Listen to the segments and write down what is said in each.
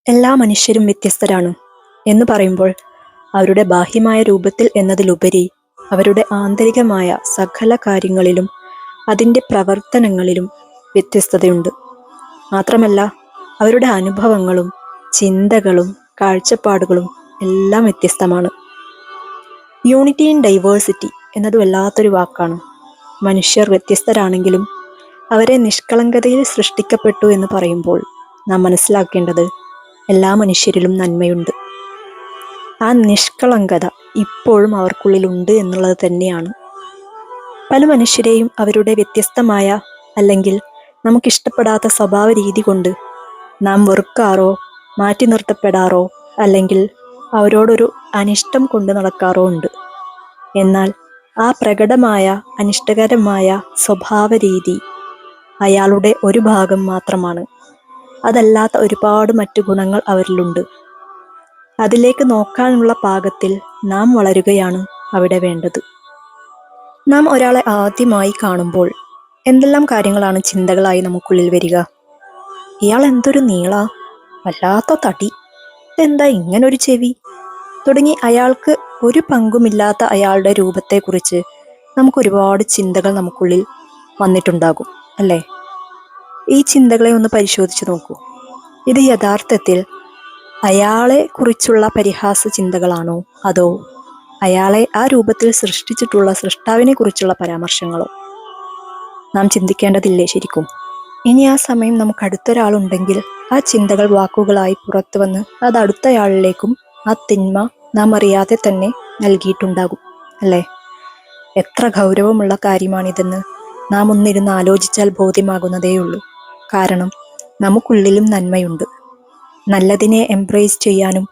എല്ലാ മനുഷ്യരും വ്യത്യസ്തരാണ് എന്ന് പറയുമ്പോൾ അവരുടെ ബാഹ്യമായ രൂപത്തിൽ എന്നതിലുപരി അവരുടെ ആന്തരികമായ സകല കാര്യങ്ങളിലും അതിൻ്റെ പ്രവർത്തനങ്ങളിലും വ്യത്യസ്തതയുണ്ട്. മാത്രമല്ല അവരുടെ അനുഭവങ്ങളും ചിന്തകളും കാഴ്ചപ്പാടുകളും എല്ലാം വ്യത്യസ്തമാണ്. യൂണിറ്റി ഇൻ ഡൈവേഴ്സിറ്റി എന്നത് വല്ലാത്തൊരു വാക്കാണ്. മനുഷ്യർ വ്യത്യസ്തരാണെങ്കിലും അവരെ നിഷ്കളങ്കതയിൽ സൃഷ്ടിക്കപ്പെട്ടു എന്ന് പറയുമ്പോൾ നാം മനസ്സിലാക്കേണ്ടത് എല്ലാ മനുഷ്യരിലും നന്മയുണ്ട്. ആ നിഷ്കളങ്കത ഇപ്പോഴും അവർക്കുള്ളിലുണ്ട് എന്നുള്ളത് തന്നെയാണ്. പല മനുഷ്യരെയും അവരുടെ വ്യത്യസ്തമായ അല്ലെങ്കിൽ നമുക്കിഷ്ടപ്പെടാത്ത സ്വഭാവ രീതി കൊണ്ട് നാം വെറുക്കാറോ മാറ്റി നിർത്തപ്പെടാറോ അല്ലെങ്കിൽ അവരോടൊരു അനിഷ്ടം കൊണ്ട് നടക്കാറോ ഉണ്ട്. എന്നാൽ ആ പ്രകടമായ അനിഷ്ടകരമായ സ്വഭാവ രീതി അയാളുടെ ഒരു ഭാഗം മാത്രമാണ്. അതല്ലാത്ത ഒരുപാട് മറ്റു ഗുണങ്ങൾ അവരിലുണ്ട്. അതിലേക്ക് നോക്കാനുള്ള പാകത്തിൽ നാം വളരുകയാണ് അവിടെ വേണ്ടത്. നാം ഒരാളെ ആദ്യമായി കാണുമ്പോൾ എന്തെല്ലാം കാര്യങ്ങളാണ് ചിന്തകളായി നമുക്കുള്ളിൽ വരിക? ഇയാൾ എന്തൊരു നീള, വല്ലാത്ത തടി, എന്താ ഇങ്ങനൊരു ചെവി തുടങ്ങി അയാൾക്ക് ഒരു പങ്കുമില്ലാത്ത അയാളുടെ രൂപത്തെക്കുറിച്ച് നമുക്ക് ഒരുപാട് ചിന്തകൾ നമുക്കുള്ളിൽ വന്നിട്ടുണ്ടാകും അല്ലേ? ഈ ചിന്തകളെ ഒന്ന് പരിശോധിച്ച് നോക്കൂ. ഇത് യഥാർത്ഥത്തിൽ അയാളെ കുറിച്ചുള്ള പരിഹാസ ചിന്തകളാണോ അതോ അയാളെ ആ രൂപത്തിൽ സൃഷ്ടിച്ചിട്ടുള്ള സൃഷ്ടാവിനെ കുറിച്ചുള്ള പരാമർശങ്ങളോ? നാം ചിന്തിക്കേണ്ടതില്ലേ ശരിക്കും? ഇനി ആ സമയം നമുക്ക് അടുത്തൊരാളുണ്ടെങ്കിൽ ആ ചിന്തകൾ വാക്കുകളായി പുറത്തു വന്ന് അത് അടുത്തയാളിലേക്കും ആ തിന്മ നാം അറിയാതെ തന്നെ നൽകിയിട്ടുണ്ടാകും അല്ലേ? എത്ര ഗൗരവമുള്ള കാര്യമാണിതെന്ന് നാം ഒന്നിരുന്ന് ആലോചിച്ചാൽ ബോധ്യമാകുന്നതേയുള്ളൂ. കാരണം നമുക്കുള്ളിലും നന്മയുണ്ട്. നല്ലതിനെ എംബ്രേസ് ചെയ്യാനും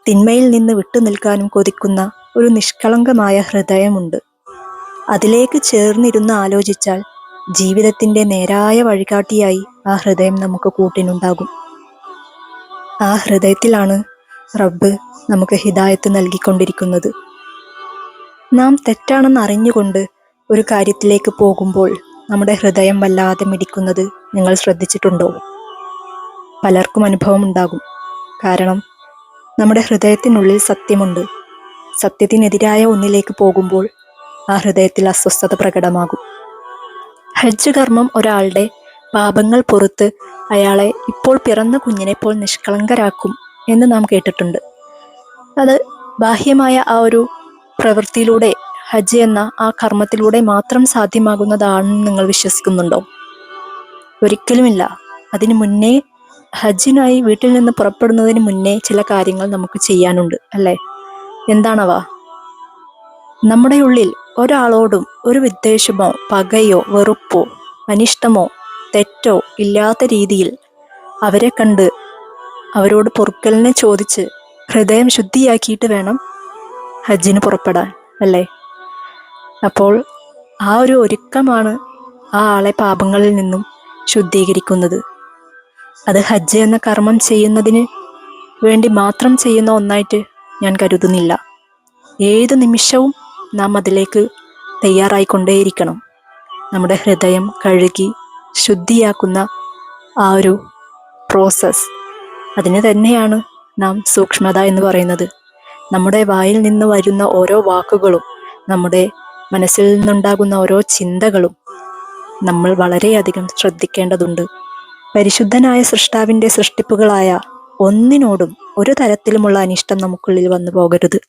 തിന്മയിൽ നിന്ന് വിട്ടുനിൽക്കാനും കൊതിക്കുന്ന ഒരു നിഷ്കളങ്കമായ ഹൃദയമുണ്ട്. അതിലേക്ക് ചേർന്നിരുന്ന് ആലോചിച്ചാൽ ജീവിതത്തിൻ്റെ നേരായ വഴികാട്ടിയായി ആ ഹൃദയം നമുക്ക് കൂട്ടിനുണ്ടാകും. ആ ഹൃദയത്തിലാണ് റബ്ബ് നമുക്ക് ഹിദായത്ത് നൽകിക്കൊണ്ടിരിക്കുന്നത്. നാം തെറ്റാണെന്ന് അറിഞ്ഞുകൊണ്ട് ഒരു കാര്യത്തിലേക്ക് പോകുമ്പോൾ നമ്മുടെ ഹൃദയം വല്ലാതെ മിടിക്കുന്നത് നിങ്ങൾ ശ്രദ്ധിച്ചിട്ടുണ്ടോ? പലർക്കും അനുഭവമുണ്ടാകും. കാരണം നമ്മുടെ ഹൃദയത്തിനുള്ളിൽ സത്യമുണ്ട്. സത്യത്തിനെതിരായ ഒന്നിലേക്ക് പോകുമ്പോൾ ആ ഹൃദയത്തിൽ അസ്വസ്ഥത പ്രകടമാകും. ഹജ്ജ് കർമ്മം ഒരാളുടെ പാപങ്ങൾ പുറത്ത് അയാളെ ഇപ്പോൾ പിറന്ന കുഞ്ഞിനെപ്പോൾ നിഷ്കളങ്കരാക്കും എന്ന് നാം കേട്ടിട്ടുണ്ട്. അത് ബാഹ്യമായ ആ ഒരു പ്രവൃത്തിയിലൂടെ, ഹജ്ജ് എന്ന ആ കർമ്മത്തിലൂടെ മാത്രം സാധ്യമാകുന്നതാണെന്ന് നിങ്ങൾ വിശ്വസിക്കുന്നുണ്ടോ? ഒരിക്കലുമില്ല. അതിനു മുന്നേ, ഹജ്ജിനായി വീട്ടിൽ നിന്ന് പുറപ്പെടുന്നതിന് മുന്നേ ചില കാര്യങ്ങൾ നമുക്ക് ചെയ്യാനുണ്ട് അല്ലേ? എന്താണവ? നമ്മുടെ ഉള്ളിൽ ഒരാളോടും ഒരു വിദ്വേഷമോ പകയോ വെറുപ്പോ അനിഷ്ടമോ തെറ്റോ ഇല്ലാത്ത രീതിയിൽ അവരെ കണ്ട് അവരോട് പൊറുക്കലിനെ ചോദിച്ച് ഹൃദയം ശുദ്ധിയാക്കിയിട്ട് വേണം ഹജ്ജിന് പുറപ്പെടാൻ അല്ലേ? അപ്പോൾ ആ ഒരു ഒരുക്കമാണ് ആ ആളെ പാപങ്ങളിൽ നിന്നും ശുദ്ധീകരിക്കുന്നത്. അത് ഹജ്ജ് എന്ന കർമ്മം ചെയ്യുന്നതിന് വേണ്ടി മാത്രം ചെയ്യുന്ന ഒന്നായിട്ട് ഞാൻ കരുതുന്നില്ല. ഏത് നിമിഷവും നാം അതിലേക്ക് തയ്യാറായിക്കൊണ്ടേയിരിക്കണം. നമ്മുടെ ഹൃദയം കഴുകി ശുദ്ധിയാക്കുന്ന ആ ഒരു പ്രോസസ്സ്, അതിന് തന്നെയാണ് നാം സൂക്ഷ്മത എന്ന് പറയുന്നത്. നമ്മുടെ വായിൽ നിന്ന് വരുന്ന ഓരോ വാക്കുകളും നമ്മുടെ മനസ്സിൽ നിന്നുണ്ടാകുന്ന ഓരോ ചിന്തകളും നമ്മൾ വളരെയധികം ശ്രദ്ധിക്കേണ്ടതുണ്ട്. പരിശുദ്ധനായ സൃഷ്ടാവിൻ്റെ സൃഷ്ടിപ്പുകളായ ഒന്നിനോടും ഒരു തരത്തിലുമുള്ള അനിഷ്ടം നമുക്കുള്ളിൽ വന്നു പോകരുത്.